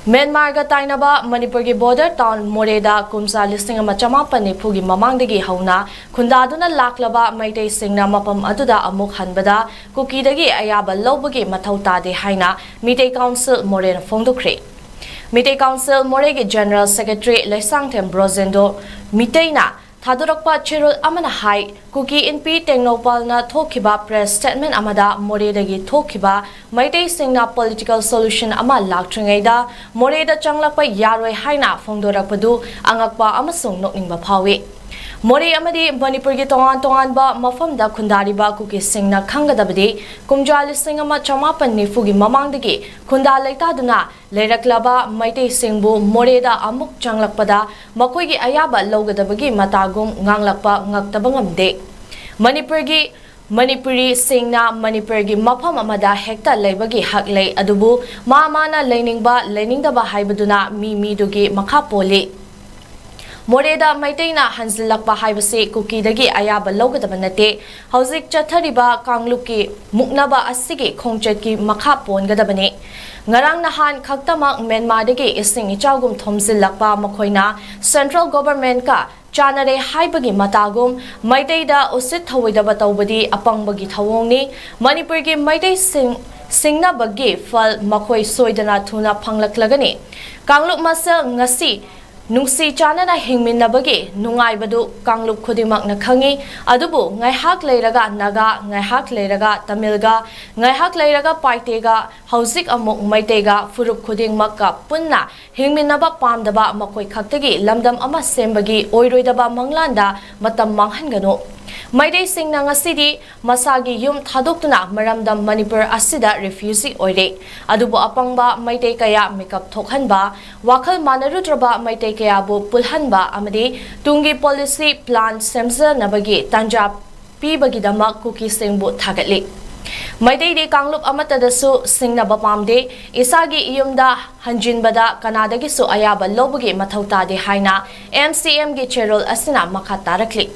Myanmarga tainaba Manipur gi border town Moreda kumsa listing ama chamapan nifu gi mamangdagi hauna khundaduna laklaba maitei singna mapam aduda amuk hanbada kukidagi ayaba lobagi mathau tade haina Mitei Council Morena fongdokre. Mitei Council Moregi General Secretary Laisangthem Brozendo Miteina Thadurakpa Chirul Amana Hai Kuki NP Tengnopalna Thokiba press statement amada Moredagi Thokiba Maitei Singna political solution ama laktringaida Moreda changlakpa yaroi haina fongdorakpadu angakpa amasung nokningba phawi More amadi Manipur gi tongan ba mafamda khundariba kuki singna khangadabadi kumjali singama chamapan nifu gi mamangdagi khunda leitaduna leiraklaba maitei singbu Moreda amuk changlakpada makoi gi ayaba logadabagi matagum nganglakpa ngaktabangamde Manipuri singna Manipur gi mafam amada hekta leibagi haklei adubu mamana leiningdaba haibaduna midugi makhapoli Moreda Maiteina Hanzilakpa haibase kukidagi ayaba logadaba nate hauzik chathariba kangluki muknaba asigi khongchetki makha pongadabane ngarang nahan khaktamak Myanmardagi ising ichawgum thomzilakpa makhoina central government ka chanare haibagi matagum Maiteida usit thawoidaba tawbadi apangbagi thawongni Manipurgi Maitei singna bagi fal makhoi soidana thuna phanglaklagani kangluk masel ngasi Nungsi chanana hingminnabagi nungaibadu kanglup khudimakna khangi adubu ngaihak leiraga naga ngaihak leiraga tamilga ngaihak leiraga paitega hauzik amuk maitega furup khudingmakka punna hingminnaba pamdaba makoi khaktagi lamdam ama sembagi oiroidaba manglanda matam manghanganu Maitei singna ngasidi masagi yum thadoktuna maramdam Manipur asida refugee oire adubu apangba maitei kaya makeup thokhanba wakhal manarudraba maitei kaya bu pulhanba amadi tungi policy plan semza nabagi tanja pibagi dama kuki singbu thagatli Maitei di kanglup amatadasu singna bapamde isagi iyumda hanjinbada kanadagi su ayaba lobagi mathau tade haina MCM gi cherol asina makha tarakli